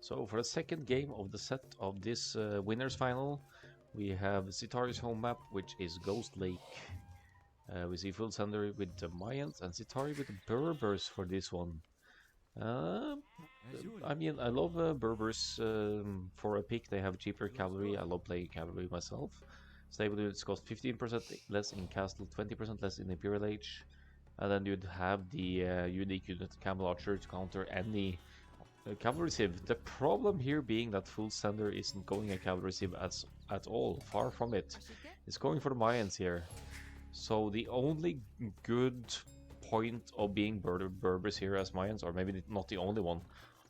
So for the second game of the set of this winners final, we have Sithari's home map, which is Ghost Lake. We see Full Sender with the Mayans and Sithari with the Berbers for this one. I mean, I love Berbers for a pick. They have cheaper cavalry. I love playing cavalry myself. Stable units cost 15% less in Castle, 20% less in Imperial Age. And then you'd have the unique unit Camel Archer to counter any cavalry civ. The problem here being that Full Sender isn't going a cavalry civ at all, far from it. It's going for the Mayans here. So the only good point of being Berbers here as Mayans, or maybe not the only one,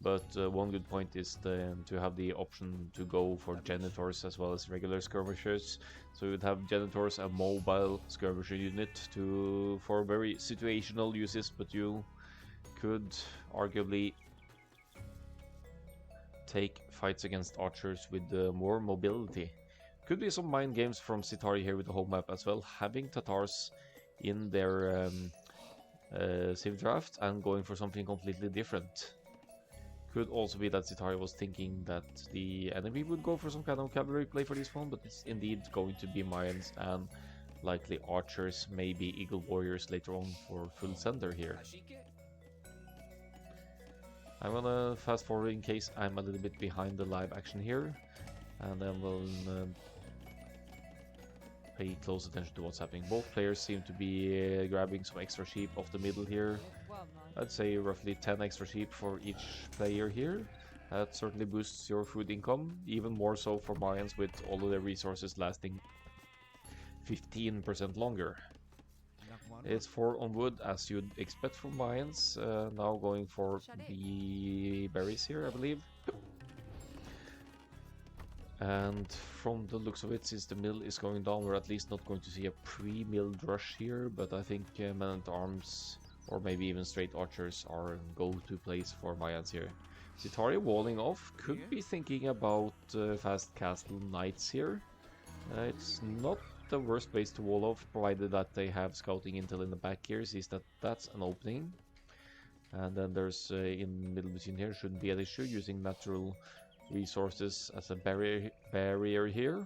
but one good point is to have the option to go for Janitors as well as regular skirmishers. So you would have Janitors, a mobile skirmisher unit for very situational uses, but you could arguably take fights against archers with more mobility. Could be some mind games from Sithari here with the home map as well, having Tatars in their Civ draft and going for something completely different. Could also be that Sithari was thinking that the enemy would go for some kind of cavalry play for this one, but it's indeed going to be Mayans and likely archers, maybe Eagle Warriors later on for Full Sender here. I'm gonna fast forward in case I'm a little bit behind the live action here, and then we'll pay close attention to what's happening. Both players seem to be grabbing some extra sheep off the middle here. I'd say roughly 10 extra sheep for each player here. That certainly boosts your food income, even more so for Mayans with all of their resources lasting 15% longer. It's 4 on wood as you'd expect from Mayans, now going for the berries here, I believe. And from the looks of it, since the mill is going down, we're at least not going to see a pre-milled rush here, but I think men-at-arms or maybe even straight archers are a go-to place for Mayans here. Sithari walling off, could be thinking about fast castle knights here. It's not the worst place to wall off, provided that they have scouting intel in the back here, sees that that's an opening. And then there's in the middle between here, shouldn't be an issue, using natural resources as a barrier here.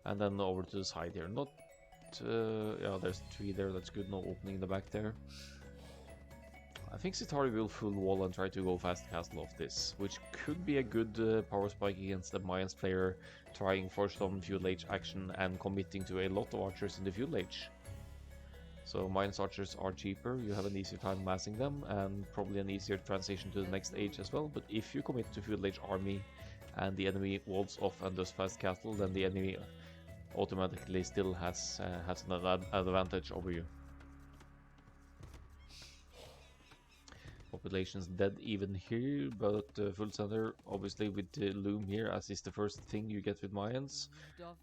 And then over to the side here. Not yeah, there's 3 there, that's good, no opening in the back there. I think Sithari will full wall and try to go fast castle off this, which could be a good power spike against the Mayans player trying for some feudal age action and committing to a lot of archers in the feudal age. So Mayans archers are cheaper, you have an easier time massing them, and probably an easier transition to the next age as well. But if you commit to feudal age army and the enemy walls off and does fast castle, then the enemy automatically still has an advantage over you. Population's dead even here, but Full Sender obviously with the loom here, as is the first thing you get with Mayans.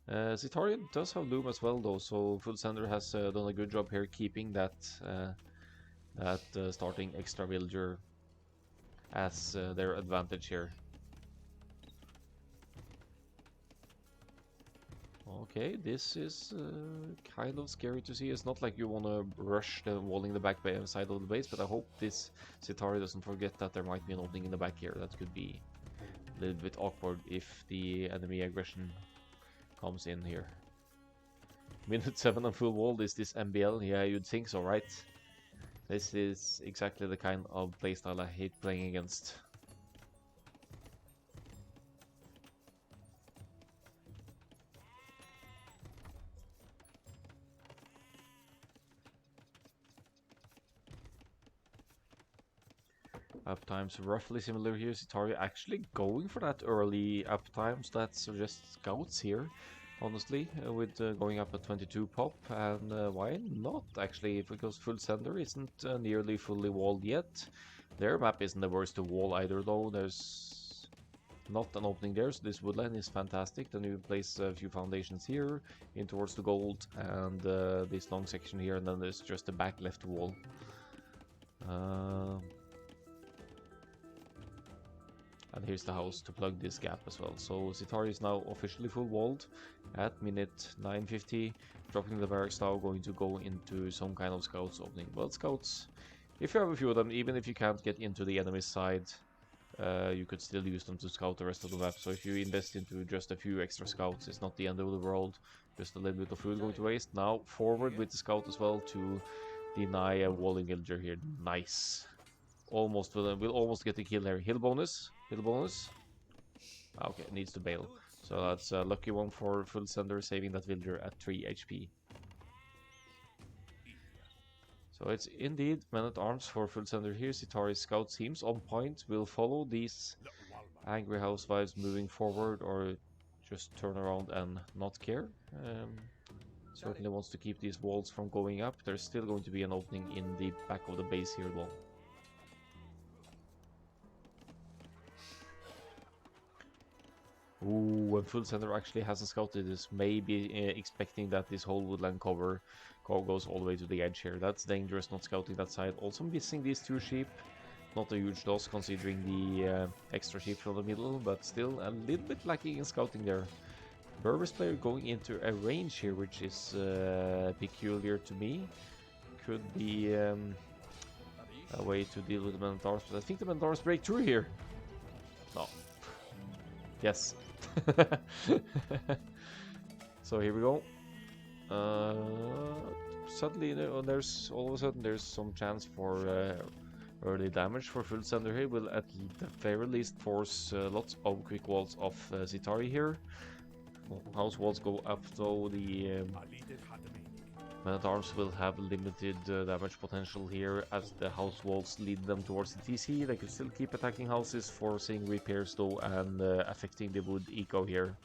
Sithari does have loom as well though, so Full Sender has done a good job here keeping that starting extra villager as their advantage here. Okay, this is kind of scary to see. It's not like you want to rush the walling the back side of the base, but I hope this Sithari doesn't forget that there might be an opening in the back here. That could be a little bit awkward if the enemy aggression comes in here. Minute 7 on full wall, is this MBL? Yeah, you'd think so, right? This is exactly the kind of playstyle I hate playing against. Uptime's roughly similar here. Sithari actually going for that early uptime, so that suggests scouts here, honestly, with going up at 22 pop. And why not actually, because Full Sender isn't nearly fully walled yet. Their map isn't the worst to wall either though. There's not an opening there, so this woodline is fantastic. Then you place a few foundations here in towards the gold and this long section here, and then there's just the back left wall. And here's the house to plug this gap as well. So Sithari is now officially full walled at minute 9:50. Dropping the barracks now, going to go into some kind of scouts opening. Well, scouts If you have a few of them, even if you can't get into the enemy side, you could still use them to scout the rest of the map. So if you invest into just a few extra scouts, it's not the end of the world. Just a little bit of food going to waste. Now forward with the scout as well to deny a walling villager here. Nice. Almost, we'll almost get the kill here. Hill bonus. Hill bonus. Okay, needs to bail. So that's a lucky one for full sender, saving that villager at 3 HP. So it's indeed men-at-arms for full sender here. Sithari scout seems on point. We'll follow these angry housewives moving forward, or just turn around and not care. Certainly wants to keep these walls from going up. There's still going to be an opening in the back of the base here though. Ooh, when full sender actually hasn't scouted this, maybe expecting that this whole woodland cover goes all the way to the edge here. That's dangerous, not scouting that side. Also missing these 2 sheep. Not a huge loss considering the extra sheep from the middle, but still a little bit lacking in scouting there. Berber's player going into a range here, which is peculiar to me. Could be a way to deal with the men-at-arms, but I think the men-at-arms break through here. No. Yes. So here we go. Suddenly, there's all of a sudden there's some chance for early damage for full sender here. Will at the very least force lots of quick walls of Sithari here. House walls go up though. The men-at-arms will have limited damage potential here as the house walls lead them towards the TC. They can still keep attacking houses, forcing repairs though, and affecting the wood eco here.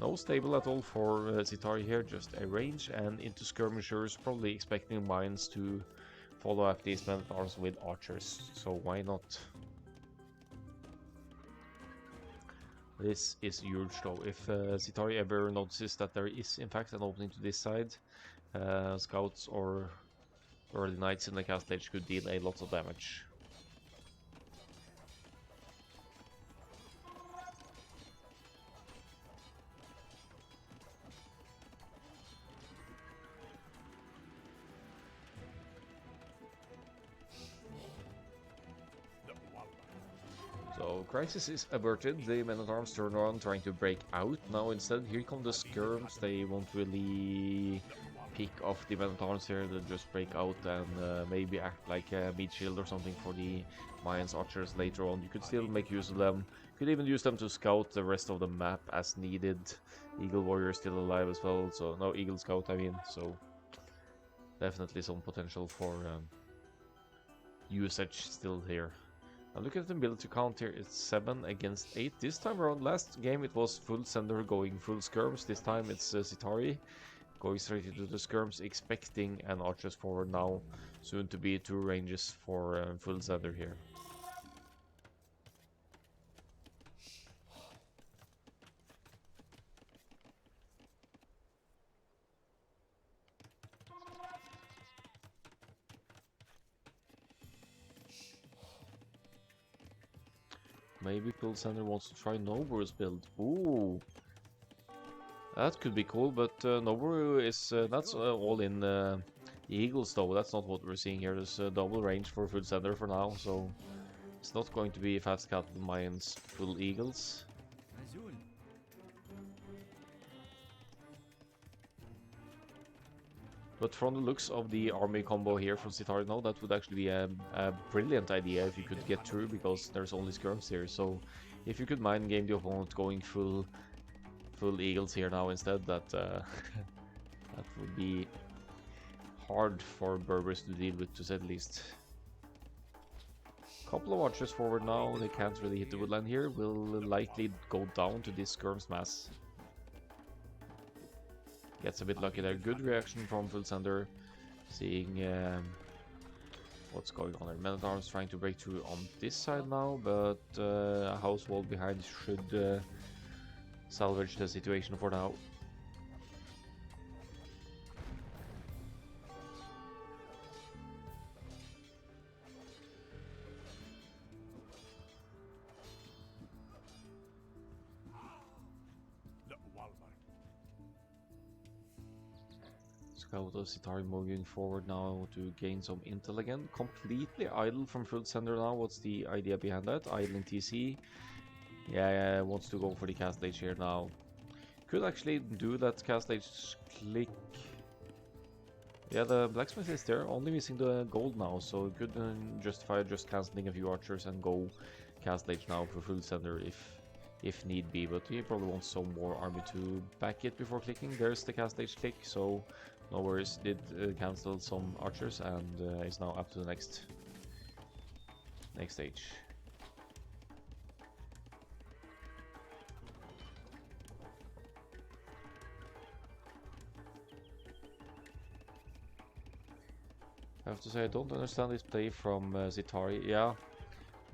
No stable at all for Sithari here, just a range and into skirmishers, probably expecting mines to follow up these men-at-arms with archers, so why not? This is huge though. If Sithari ever notices that there is in fact an opening to this side, scouts or early knights in the castle edge could deal a lot of damage. So crisis is averted. The men-at-arms turn around trying to break out. Now instead here come the skirms. They won't really pick off the men-at-arms here. They'll just break out and maybe act like a meat shield or something for the Mayans archers later on. You could still make use of them. You could even use them to scout the rest of the map as needed. Eagle warrior is still alive as well. So no, Eagle scout I mean. So definitely some potential for usage still here. Now look at the ability count here, it's 7 against 8. This time around, last game it was full sender going full skirms. This time it's Sithari going straight into the skirms, expecting an archers forward now. Soon to be 2 ranges for full sender here. Maybe full sender wants to try Noburu's build. Ooh, that could be cool, but Noboru is that's all in Eagles though. That's not what we're seeing here. There's double range for full sender for now, so it's not going to be fast cattle Mayans full Eagles. But from the looks of the army combo here from Sithari now, that would actually be a brilliant idea if you could get through, because there's only skirms here. So if you could mind game the opponent going full Eagles here now instead, that that would be hard for Berbers to deal with, to say the least. Couple of archers forward now, they can't really hit the woodland here, will likely go down to this skirms mass. Gets a bit lucky there. Good reaction from full sender, seeing what's going on there. Men-at-arms trying to break through on this side now, but a house wall behind should salvage the situation for now. Scout of Sithari moving forward now to gain some intel again. Completely idle from Full Sender now. What's the idea behind that? Idling TC. Yeah, wants to go for the cast age here now. Could actually do that cast age click. Yeah, the blacksmith is there, only missing the gold now, so could justify just cancelling a few archers and go cast age now for Full Sender if need be, but he probably wants some more army to back it before clicking. There's the cast age click, so no worries. Did cancel some archers and is now up to the next stage. I have to say, I don't understand this play from Sithari. Yeah,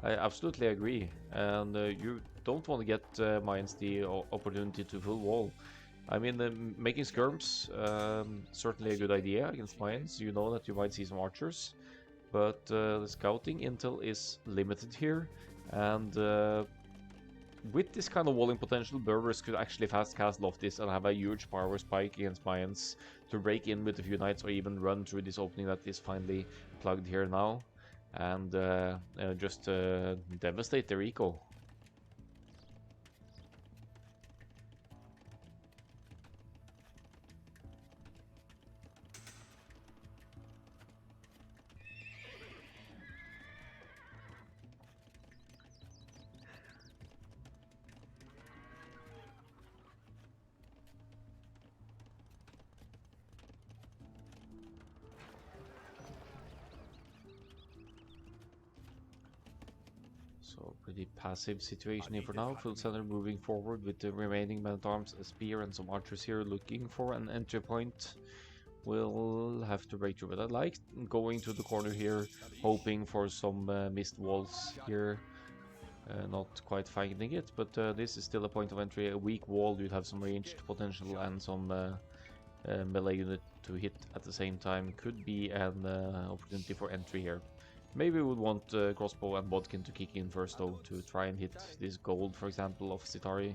I absolutely agree. And you don't want to get mines the opportunity to full wall. I mean, making skirms, certainly a good idea against mines. You know that you might see some archers. But the scouting intel is limited here. And with this kind of walling potential, Berbers could actually fast castle off this and have a huge power spike against Mayans to break in with a few knights or even run through this opening that is finally plugged here now and just devastate their eco. So pretty passive situation here for now. Full Center moving forward with the remaining men-at-arms, a spear and some archers here looking for an entry point. We'll have to break through, but I like going to the corner here, hoping for some missed walls here. Not quite finding it, but this is still a point of entry. A weak wall, you'd have some ranged potential and some melee unit to hit at the same time. Could be an opportunity for entry here. Maybe we would want Crossbow and Bodkin to kick in first though, to try and hit this gold, for example, of Sithari.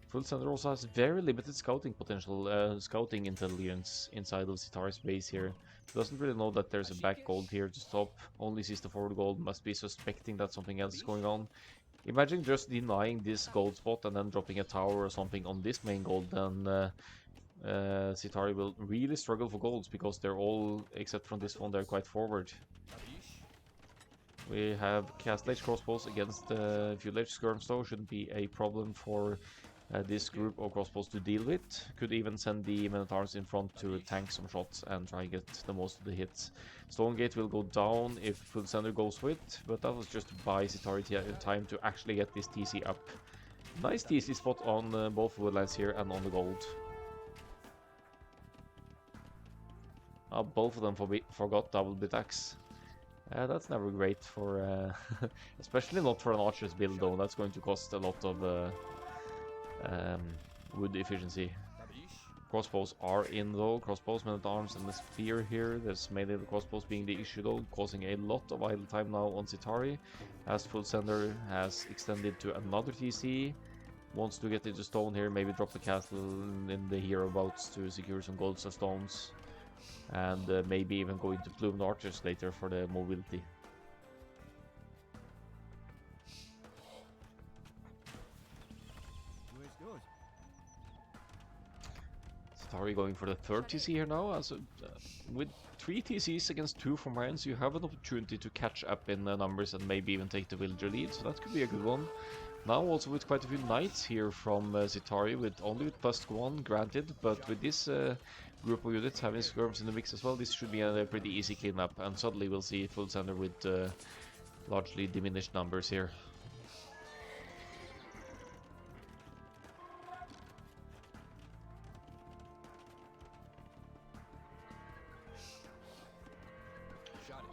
Full Center also has very limited scouting potential, scouting intelligence inside of Sithari's base here. Doesn't really know that there's a back gold here to stop, only sees the forward gold, must be suspecting that something else is going on. Imagine just denying this gold spot and then dropping a tower or something on this main gold, then Sithari will really struggle for golds, because they're all, except from this one, they're quite forward. We have cast ledge crossbows against few ledge skirms though, shouldn't be a problem for this group of crossbows to deal with. Could even send the men-at-arms in front to tank some shots and try and get the most of the hits. Stonegate will go down if Full Sender goes with, but that was just to buy Sithari time to actually get this TC up. Nice TC spot on both woodlands here and on the gold. Both of them forgot double bit axe. That's never great for, especially not for an archer's build though. That's going to cost a lot of wood efficiency. Crossbows are in though. Crossbows, men-at-arms and the spear here. There's mainly the crossbows being the issue though, causing a lot of idle time now on Sithari. As Full Sender has extended to another TC. Wants to get into stone here, maybe drop the castle in the hereabouts to secure some golds or stones. And maybe even go into plumed archers later for the mobility. Sithari going for the third TC here now. As with 3 TCs against 2 from Mayans, you have an opportunity to catch up in numbers and maybe even take the villager lead, so that could be a good one. Now also with quite a few knights here from Sithari, with only with +1 granted, but with this group of units having skirms in the mix as well, this should be a pretty easy cleanup, and suddenly we'll see Full Sender with largely diminished numbers here.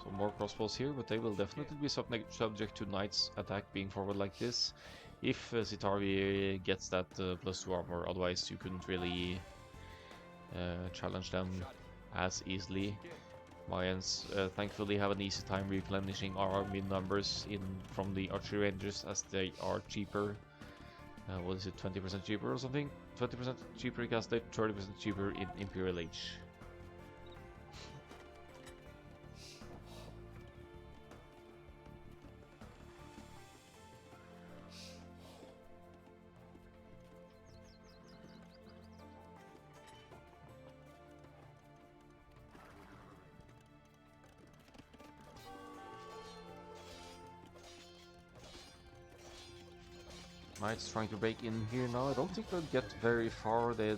So more crossbows here, but they will definitely be subject to knights attack being forward like this. If Sithari gets that +2 armor, otherwise you couldn't really challenge them as easily. Mayans thankfully have an easy time replenishing our army numbers from the archery rangers, as they are cheaper. What is it, 20% cheaper or something? 20% cheaper in Castlade, 30% cheaper in Imperial Age. Knights trying to break in here now. I don't think they'll get very far. They'd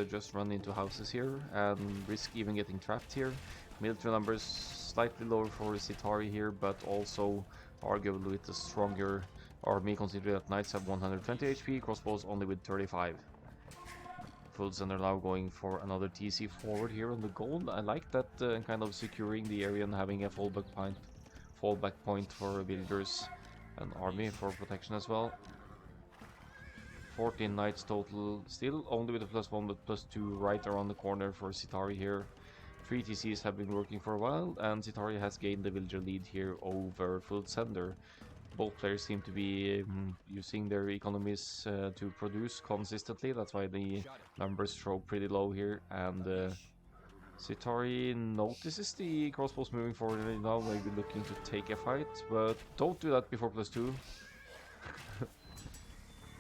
just run into houses here and risk even getting trapped here. Military numbers slightly lower for Sithari here, but also arguably with a stronger army, considering that Knights have 120 HP, crossbows only with 35. Full Sender now going for another TC forward here on the gold. I like that kind of securing the area and having a fallback point for villagers and army for protection as well. 14 knights total, still only with a +1 but +2 right around the corner for Sithari here. 3 TCs have been working for a while, and Sithari has gained the villager lead here over Full Sender. Both players seem to be using their economies to produce consistently, that's why the numbers show pretty low here, and Sithari notices the crossbows moving forward now, maybe looking to take a fight, but don't do that before +2.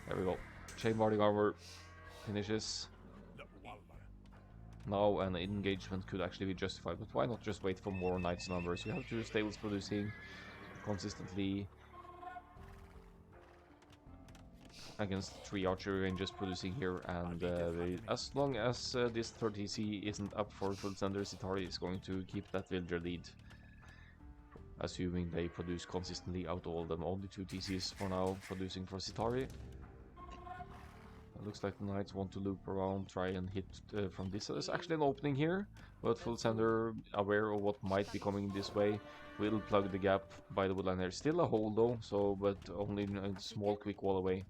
There we go. Chain Warding Armor finishes. Now an engagement could actually be justified, but why not just wait for more knights numbers? You have 2 stables producing consistently against 3 archery ranges producing here, and as long as this 3rd TC isn't up for Full Sender, Sithari is going to keep that villager lead, assuming they produce consistently out of all of them. Only 2 TCs for now producing for Sithari. It looks like the knights want to loop around, try and hit from this. There's actually an opening here, but Full Sender, aware of what might be coming this way, will plug the gap by the woodline. There's still a hole though, so but only a small quick wall away.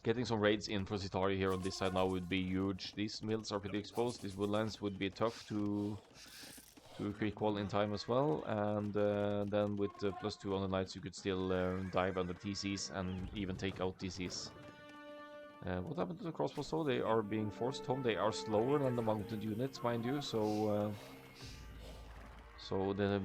Getting some raids in for Sithari here on this side now would be huge. These mills are pretty exposed. These woodlines would be tough to quick wall in time as well, and then with +2 on the knights you could still dive under TCs and even take out TCs. What happened to the crossbows though? They are being forced home. They are slower than the mounted units, mind you, so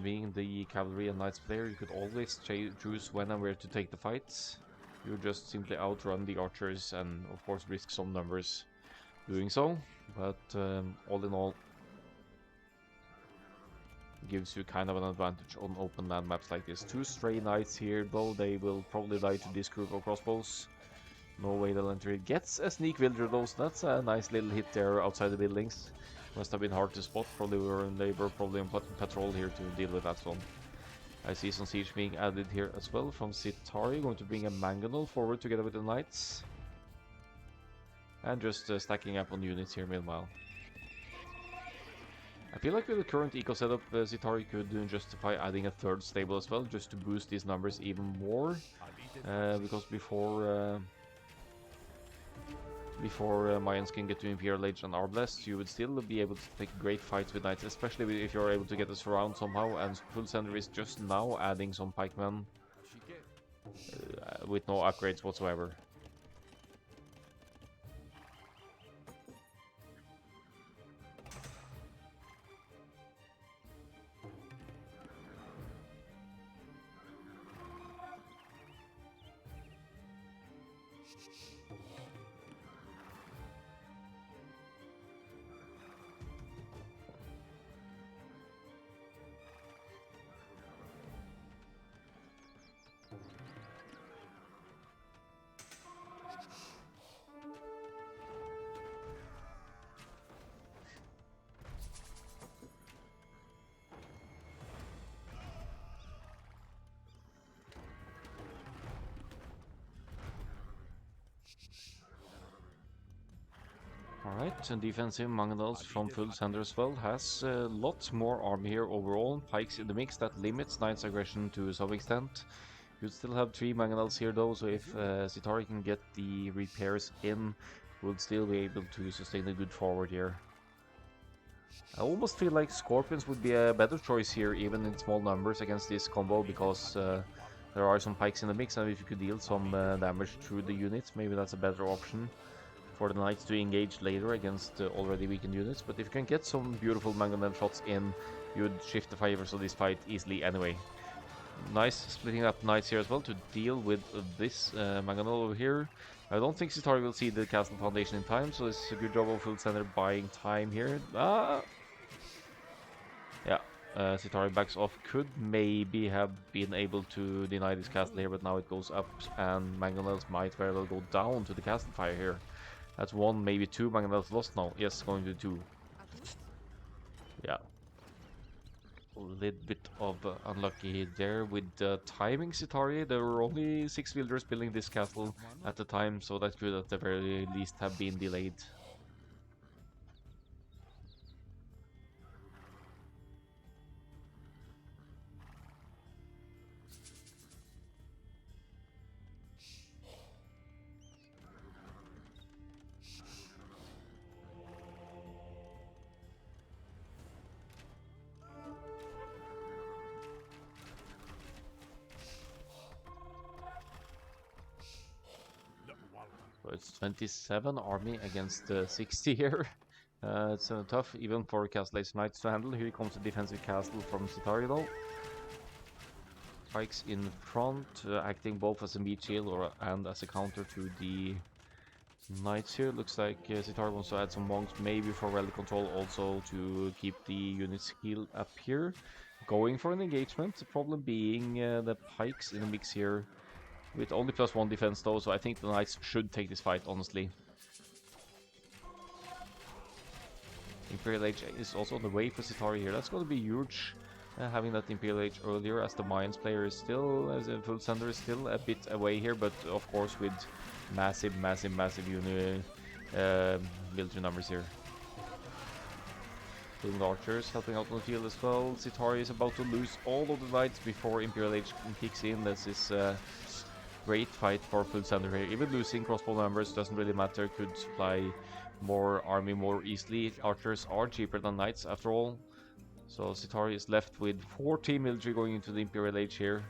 being the cavalry and knights player, you could always choose when and where to take the fights. You just simply outrun the archers and of course risk some numbers doing so, but all in all gives you kind of an advantage on open land maps like this. 2 stray knights here, though they will probably die to this group of crossbows. No way they'll enter it. Gets a sneak villager though, so that's a nice little hit there outside the buildings. Must have been hard to spot, they were probably on patrol here to deal with that one. I see some siege being added here as well from Sithari, going to bring a mangonel forward together with the knights. And just stacking up on units here meanwhile. I feel like with the current eco setup, Sithari could justify adding a 3rd stable as well, just to boost these numbers even more. Because before Mayans can get to Imperial Age and are blessed, you would still be able to take great fights with knights, especially if you're able to get a surround somehow, and Full Sender is just now adding some pikemen with no upgrades whatsoever. Alright, and defensive mangonels from Full Sender as well has a lot more army here overall. Pikes in the mix, that limits Knight's aggression to some extent. You'd still have 3 mangonels here though, so if Sithari can get the repairs in, we'll still be able to sustain a good forward here. I almost feel like Scorpions would be a better choice here, even in small numbers against this combo, because there are some pikes in the mix, and if you could deal some damage through the units, maybe that's a better option for the knights to engage later against already weakened units. But if you can get some beautiful mangonel shots in, you'd shift the favors of this fight easily anyway. Nice splitting up knights here as well to deal with this mangonel over here. I don't think Sithari will see the castle foundation in time, so it's a good job of Full Sender buying time here. Yeah, Sithari backs off, could maybe have been able to deny this castle here, but now it goes up, and Mangonels might very well go down to the castle fire here. That's one, maybe two Mangonels lost now. Yes, going to two. Yeah. A little bit of unlucky there with timing Sithari. There were only 6 villagers building this castle at the time, so that could at the very least have been delayed. So it's 27 army against 60 here. It's tough even for Castle Ace Knights to handle. Here comes the defensive castle from Sithari though. Pikes in front, acting both as a meat shield and as a counter to the Knights here. Looks like Sithari wants to add some monks, maybe for rally control, also to keep the units healed up here. Going for an engagement, the problem being the Pikes in the mix here. With only +1 defense though, so I think the Knights should take this fight, honestly. Imperial Age is also on the way for Sithari here. That's going to be huge, having that Imperial Age earlier, as the Mayans player is still, as a full sender is still a bit away here, but of course with massive military numbers here. Building archers helping out on the field as well. Sithari is about to lose all of the Knights before Imperial Age kicks in. This is great fight for full sender here. Even losing crossbow numbers doesn't really matter. Could supply more army more easily. Archers are cheaper than Knights after all. So Sithari is left with 40 military going into the Imperial Age here.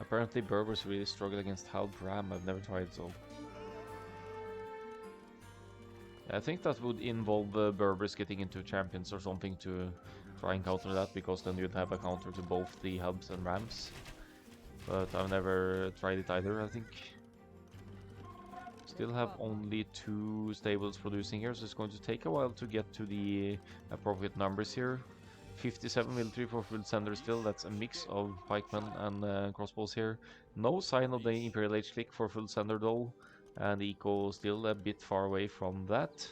Apparently Berbers really struggle against Halb Ram. I've never tried, so I think that would involve Berbers getting into champions or something to try and counter that, because then you'd have a counter to both the Halbs and Rams. But I've never tried it either, I think. Still have only 2 stables producing here, so it's going to take a while to get to the appropriate numbers here. 57 military for full sender still. That's a mix of pikemen and crossbows here. No sign of the Imperial Age click for full sender though, and Eco still a bit far away from that.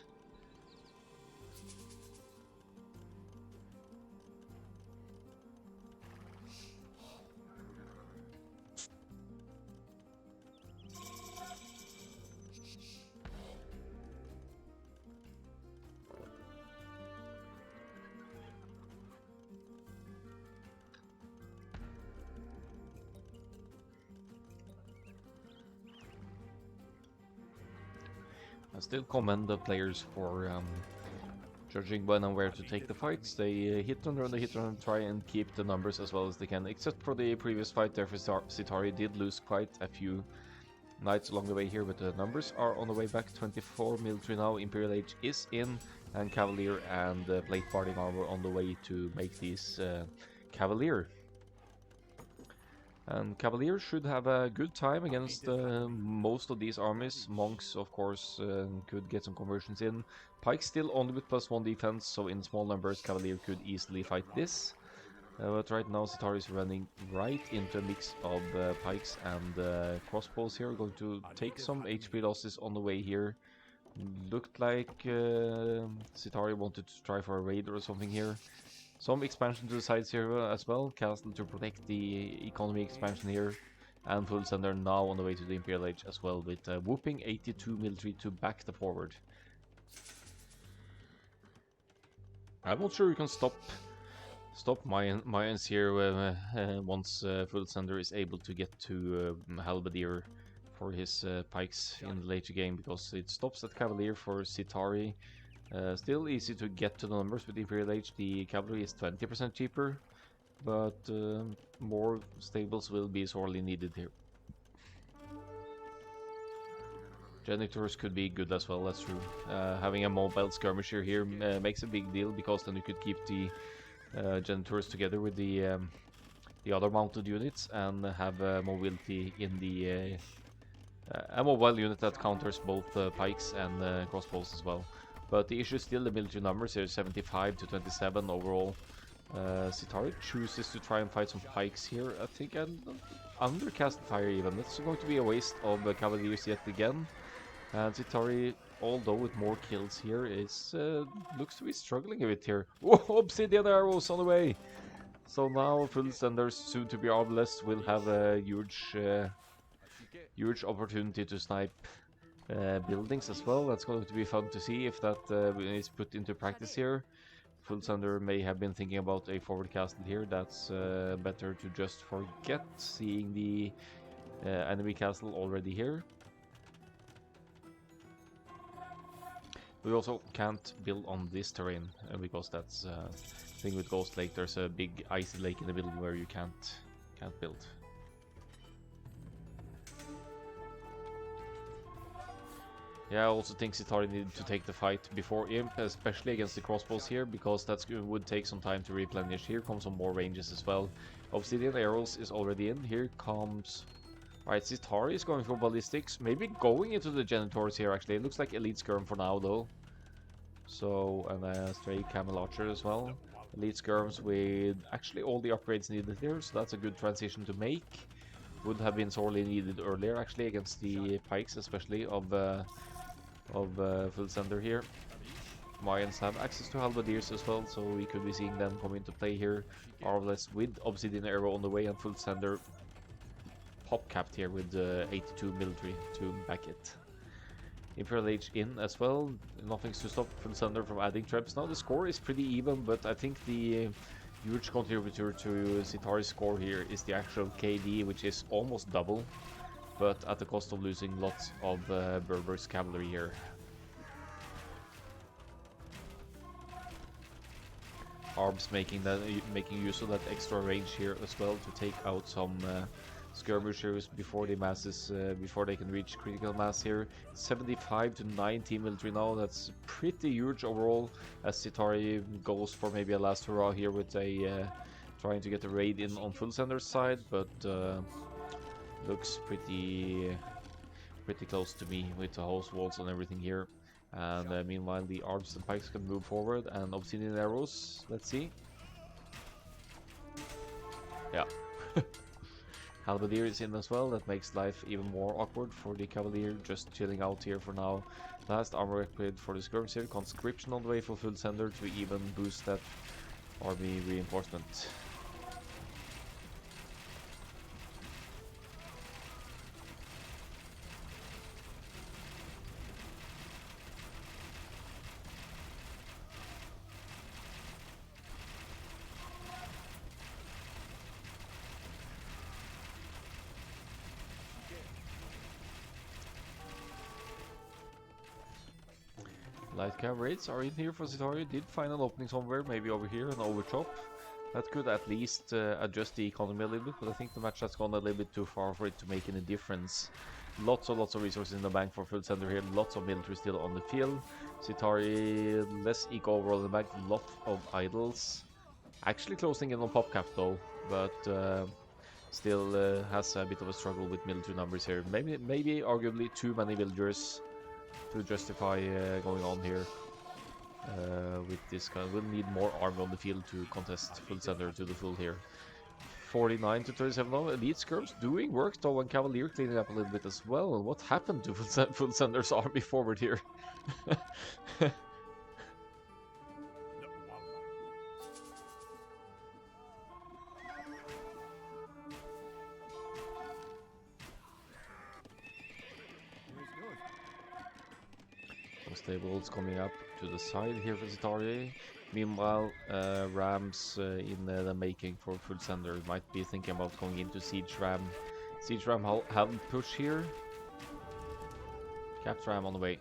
I still commend the players for judging when and where to take the fights. They hit and run, try and keep the numbers as well as they can. Except for the previous fight there, Sithari did lose quite a few Knights along the way here, but the numbers are on the way back. 24 military now, Imperial Age is in, and Cavalier and Plate Barding Armor on the way to make these Cavalier. And Cavalier should have a good time against most of these armies. Monks, of course, could get some conversions in. Pikes still only with +1 defense, so in small numbers Cavalier could easily fight this. But right now Sithari is running right into a mix of pikes and crossbows here. Going to take some HP losses on the way here. Looked like Sithari wanted to try for a raid or something here. Some expansion to the sides here as well. Castle to protect the economy expansion here. And full sender now on the way to the Imperial Age as well, with whooping 82 military to back the forward. I'm not sure you can stop Mayans here once full sender is able to get to Halberdier for his pikes in the later game, because it stops at Cavalier for Sithari. Still easy to get to the numbers with Imperial Age. The cavalry is 20% cheaper, but more stables will be sorely needed here. Generators could be good as well, that's true. Having a mobile skirmisher here makes a big deal, because then you could keep the Generators together with the other mounted units and have mobility in the A mobile unit that counters both pikes and crossbows as well. But the issue is still the military numbers here, 75 to 27 overall. Sithari chooses to try and fight some pikes here, I think, and undercast fire even. That's going to be a waste of cavaliers yet again. And Sithari, although with more kills here, is looks to be struggling a bit here. Whoa, obsidian arrows on the way! So now full senders, soon to be armless, will have a huge opportunity to snipe buildings as well. That's going to be fun to see if that is put into practice here. Full sender may have been thinking about a forward castle here. That's better to just forget, seeing the enemy castle already here. We also can't build on this terrain because that's thing with Ghost Lake. There's a big icy lake in the middle where you can't build. Yeah, I also think Sithari needed to take the fight before Imp, especially against the crossbows here, because that would take some time to replenish. Here comes some more ranges as well. Obsidian arrows is already in. Here comes... Right, Sithari is going for ballistics, maybe going into the genitors here actually. It looks like Elite Skirm for now though. So, and a stray Camel Archer as well. Elite Skirms with actually all the upgrades needed here, so that's a good transition to make. Would have been sorely needed earlier actually against the pikes, especially of Full Sender here. Mayans have access to halberdiers as well, so we could be seeing them come into play here. Armless with Obsidian Arrow on the way, and Full Sender pop capped here with 82 military to back it. Imperial Age in as well, nothing's to stop Full Sender from adding traps. Now the score is pretty even, but I think the huge contributor to Sithari's score here is the actual KD, which is almost double, but at the cost of losing lots of Berber's cavalry here. Arbs making use of that extra range here as well to take out some skirmishers before they can reach critical mass here. 75 to 90 military now. That's pretty huge overall, as Sithari goes for maybe a last hurrah here with a trying to get a raid in on Full Sender's side, but looks pretty close to me with the house walls and everything here. And meanwhile the arms and pikes can move forward, and obsidian arrows, let's see. Yeah. Halberdier is in as well. That makes life even more awkward for the Cavalier, just chilling out here for now. Last armor upgrade for the skirms here. Conscription on the way for Full Sender to even boost that army reinforcement. Light cav raids are in here for Sithari. Did find an opening somewhere, maybe over here, an overchop. That could at least adjust the economy a little bit, but I think the match has gone a little bit too far for it to make any difference. Lots of resources in the bank for Full Sender here, lots of military still on the field. Sithari, less eco overall in the bank, lot of idols. Actually closing in on PopCap though, but still has a bit of a struggle with military numbers here. Maybe arguably too many villagers to justify going on here with this kind. We'll need more army on the field to contest Full Sender to the full here. 49 to 37 now. Elite Skirms doing work though, and Cavalier cleaning up a little bit as well. What happened to Full Sender's army forward here? Stables coming up to the side here for Sithari. Meanwhile, Rams in the making for Full Sender. Might be thinking about going into Siege Ram. Siege Ram have push here. Capt Ram on the way.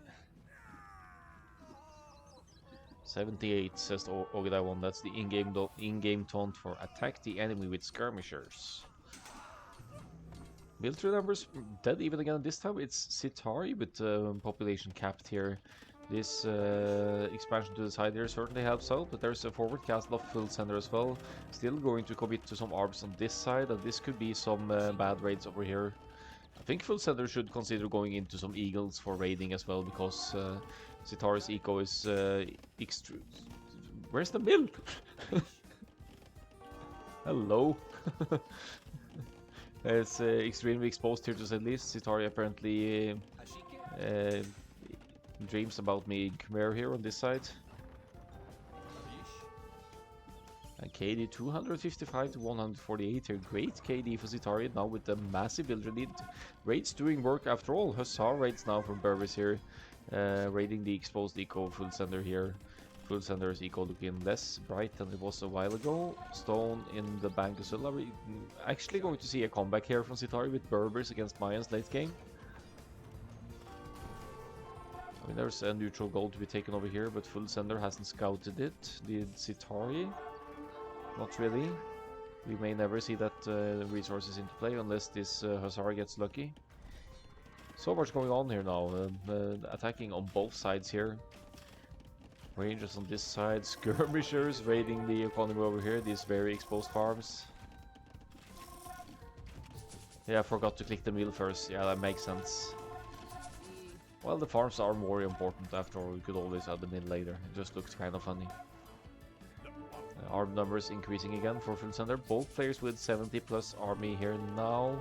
78 says Ogedai1. That's the in-game taunt for attack the enemy with skirmishers. Military numbers dead even again this time. It's Sithari with population capped here. This expansion to the side here certainly helps out, but there's a forward castle of Full Sender as well. Still going to commit to some arbs on this side, and this could be some bad raids over here. think Full Sender should consider going into some Eagles for raiding as well, because Sithari's eco is extreme. Where's the mill? Hello. It's extremely exposed here to say the least. Sithari apparently dreams about me Khmer here on this side. And KD 255 to 148 here. Great KD for Sithari now with the massive build lead. Raids doing work after all. Hussar raids now from Berbers here. Raiding the exposed eco. Full Sender here. Full Sender's eco looking less bright than it was a while ago. Stone in the bank as well. Are we actually going to see a comeback here from Sithari with Berbers against Mayans late game? I mean, there's a neutral gold to be taken over here, but Full Sender hasn't scouted it. Did Sithari? Not really. We may never see that resources into play unless this Hussar gets lucky. So much going on here now. Attacking on both sides here. Rangers on this side, skirmishers raiding the economy over here, these very exposed farms. Yeah, I forgot to click the mill first. Yeah, that makes sense. Well, the farms are more important after all. We could always add the mill later. It just looks kind of funny. Arm numbers increasing again for Full Sender. Both players with 70 plus army here now.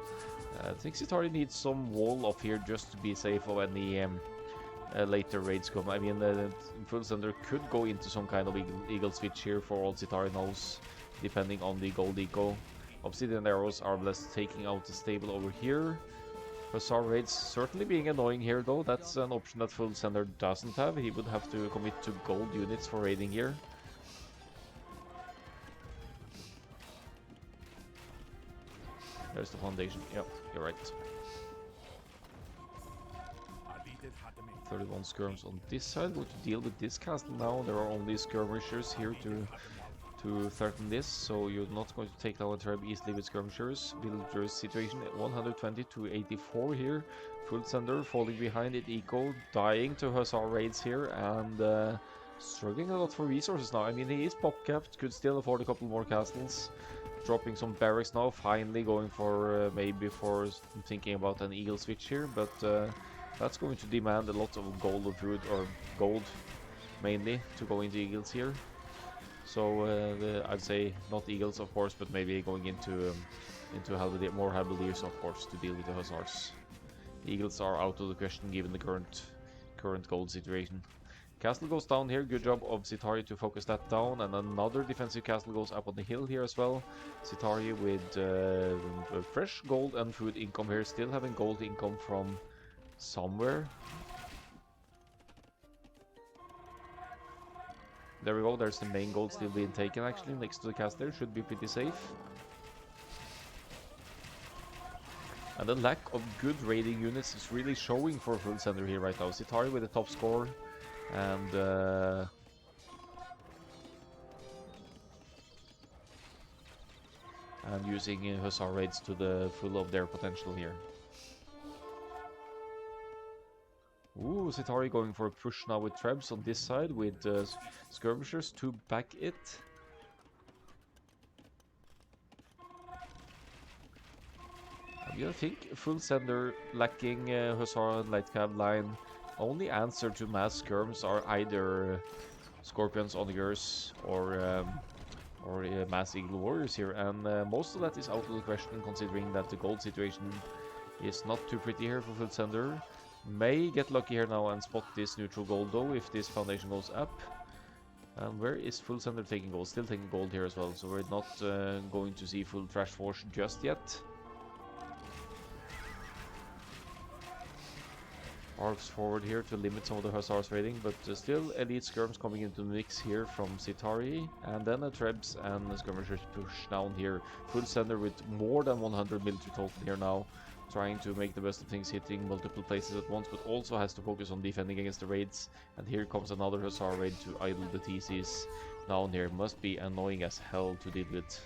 I think Sithari needs some wall up here just to be safe of any later raids come. I mean, Full Sender could go into some kind of eagle switch here for all Sithari knows, depending on the gold eco. Obsidian arrows are less taking out the stable over here. Hussar raids certainly being annoying here though. That's an option that Full Sender doesn't have. He would have to commit to gold units for raiding here. There's the foundation. Yep, you're right. 31 skirms on this side. We'll deal with this castle now. There are only skirmishers here to threaten this, so you're not going to take down a tribe easily with skirmishers. Villagers situation at 120 to 84 here. Full Sender falling behind it, eco dying to Hussar raids here, and struggling a lot for resources now. I mean, he is pop capped, could still afford a couple more castles. Dropping some barracks now, finally going for maybe for thinking about an eagle switch here, but that's going to demand a lot of gold of food, or gold mainly, to go into eagles here. So I'd say not eagles of course, but maybe going into more Halberdiers of course to deal with the Hussars. The eagles are out of the question given the current gold situation. Castle goes down here, good job of Sithari to focus that down, and another defensive castle goes up on the hill here as well. Sithari with fresh gold and food income here, still having gold income from somewhere. There we go, there's the main gold still being taken actually, next to the castle there, should be pretty safe. And the lack of good raiding units is really showing for Full Sender here right now. Sithari with the top score, and using Hussar raids to the full of their potential here. Ooh, Sithari going for a push now with Trebs on this side with skirmishers to back it. I think Full Sender lacking Hussar and Light Cab line. Only answer to mass skirms are either Scorpions, Onagers, or mass Eagle Warriors here, and most of that is out of the question considering that the gold situation is not too pretty here for Full Sender. May get lucky here now and spot this neutral gold though if this foundation goes up. And where is Full Sender taking gold? Still taking gold here as well, so we're not going to see full Trash Force just yet. Arcs forward here to limit some of the Hussars raiding, but still elite skirms coming into the mix here from Sithari, and then a Trebs and the skirmishers push down here. Full Sender with more than 100 military total here now, trying to make the best of things, hitting multiple places at once, but also has to focus on defending against the raids. And here comes another Hussar raid to idle the TCs down here. Must be annoying as hell to deal with.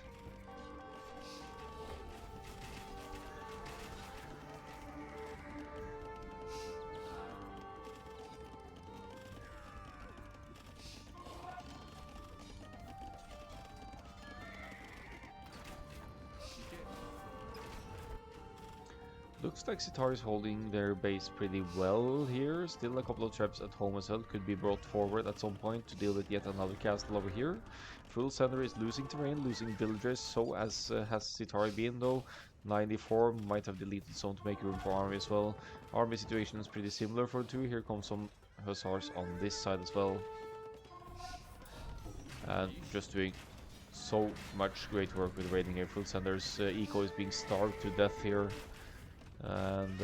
Looks like Sithari is holding their base pretty well here. Still a couple of traps at home as well. Could be brought forward at some point to deal with yet another castle over here. Full Center is losing terrain, losing villagers. So as has Sithari been though. 94 might have deleted some to make room for army as well. Army situation is pretty similar for the two. Here comes some hussars on this side as well. And just doing so much great work with raiding here. Full Center's eco is being starved to death here. And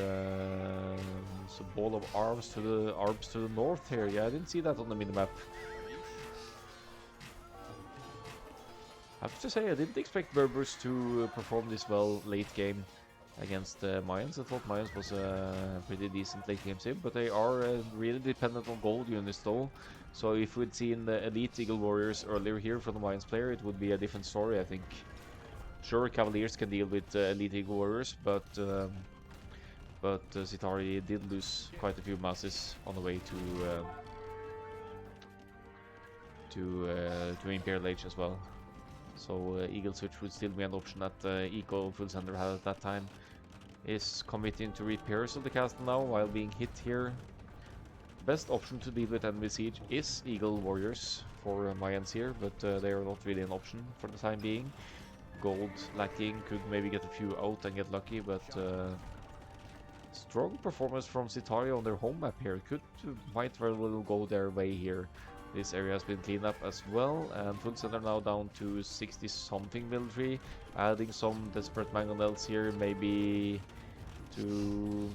it's a ball of arms to the north here. Yeah, I didn't see that on the minimap. I have to say, I didn't expect Berbers to perform this well late game against Mayans. I thought Mayans was a pretty decent late game sim, but they are really dependent on gold units though. So if we'd seen the elite Eagle Warriors earlier here from the Mayans player, it would be a different story, I think. Sure, Cavaliers can deal with elite Eagle Warriors, but Sithari did lose quite a few masses on the way to Imperial Age as well. So Eagle Switch would still be an option that Eco Full Center had at that time. Is committing to repairs of the castle now while being hit here. Best option to deal with enemy siege is Eagle Warriors for Mayans here, but they are not really an option for the time being. Gold lacking, could maybe get a few out and get lucky, but strong performance from Sithari on their home map here. Might very well go their way here. This area has been cleaned up as well, and Full Center now down to 60 something military, adding some desperate mangonels here, maybe to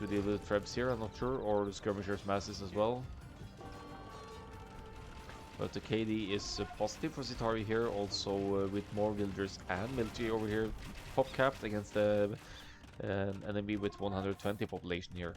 deal with Trebs here, I'm not sure, or the skirmishers masses as well. But the KD is positive for Sithari here, also with more villagers and military over here, pop capped against the enemy with 120 population here.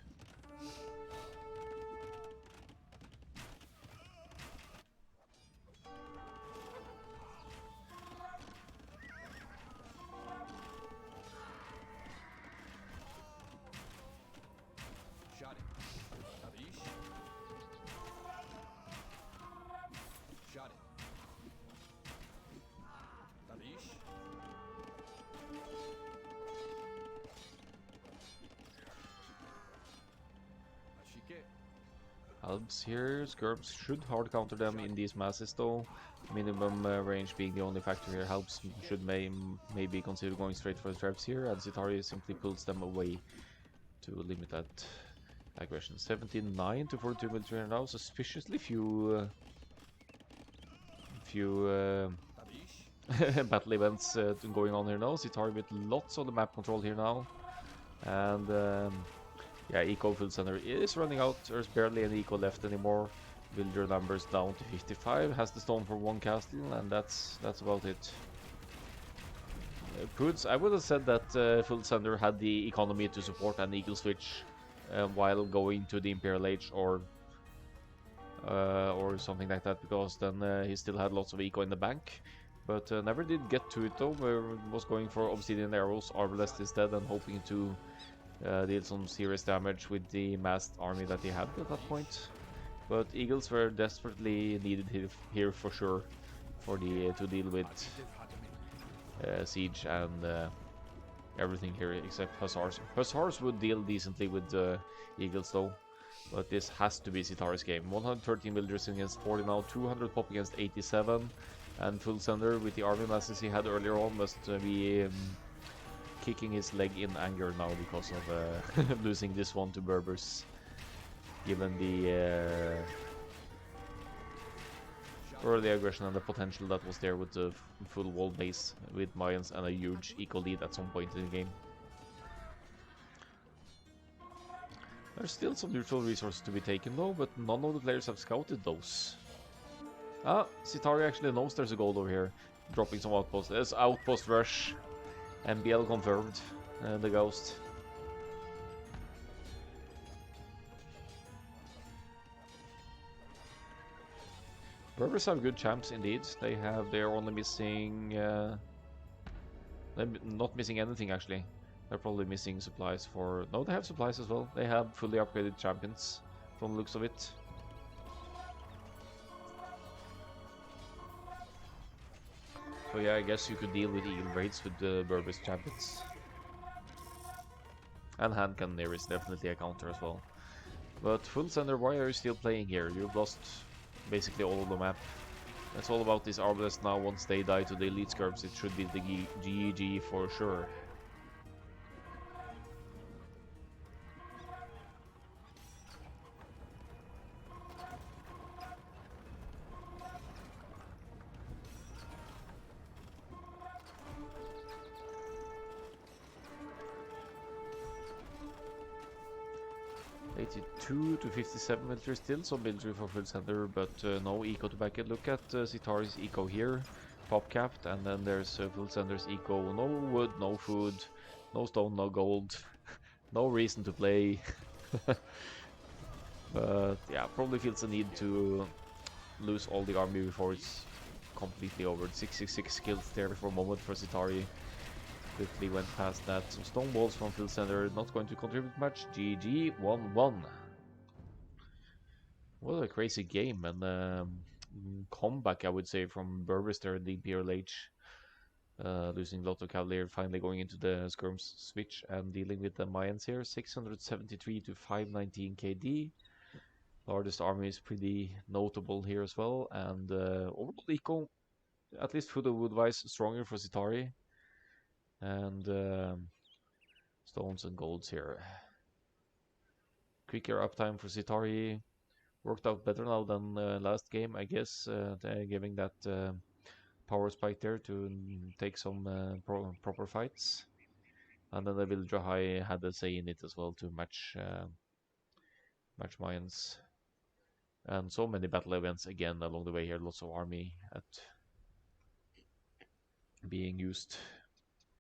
Alps here, Skirps should hard counter them in these masses though. Minimum range being the only factor here helps. Should maybe consider going straight for the traps here, and Sithari simply pulls them away to limit that aggression. 79 to 42 military now, suspiciously few battle events going on here now. Sithari with lots of the map control here now, and yeah, Eco Full Center is running out. There's barely any Eco left anymore. Villager numbers down to 55. Has the stone for one castle, and that's about it. Prudes, I would have said that Full Center had the economy to support an Eagle Switch while going to the Imperial Age or something like that, because then he still had lots of Eco in the bank. But never did get to it though. Was going for Obsidian Arrows, Arbalest instead, and hoping to did some serious damage with the massed army that he had at that point. But Eagles were desperately needed here for sure for to deal with siege and everything here except Hussars. Hussars would deal decently with Eagles though, but this has to be Sithari's game. 113 villagers against 40 now, 200 pop against 87, and Full Center with the army masses he had earlier on must be kicking his leg in anger now because of losing this one to Berbers, given the early aggression and the potential that was there with the full wall base with Mayans and a huge eco lead at some point in the game. There's still some neutral resources to be taken though, but none of the players have scouted those. Ah, Sithari actually knows there's a gold over here, dropping some outposts. There's outpost rush. MBL confirmed, the ghost. Berbers have good champs indeed. They're only missing they're not missing anything actually. They're probably missing supplies for no, they have supplies as well. They have fully upgraded champions from the looks of it. So yeah, I guess you could deal with Eagle Raids with the Berbers champions. And hand cannoneer is definitely a counter as well. But full sender, why are you still playing here? You've lost basically all of the map. That's all about this Arbalest now. Once they die to the elite skirms, it should be the GG for sure. 82 to 57 military, still some military for full sender, but no eco to back it. Look at Sithari's eco here, pop capped, and then there's full sender's eco. No wood, no food, no stone, no gold, no reason to play. But yeah, probably feels a need to lose all the army before it's completely over. 666 kills there for a moment for Sithari. Quickly went past that. Some stone walls from field center, not going to contribute much. GG, 1-1. What a crazy game, and comeback, I would say, from Berbers there in the Imperial Age. Losing a lot of cavalry, finally going into the skirms switch and dealing with the Mayans here. 673 to 519 KD. Largest army is pretty notable here as well, and overall eco, at least food and wood-wise, stronger for Sithari. And stones and golds here. Quicker uptime for Sithari. Worked out better now than last game, I guess. Giving that power spike there to take some proper fights. And then the Villager High had a say in it as well to match Mayans. And so many battle events again along the way here. Lots of army at being used.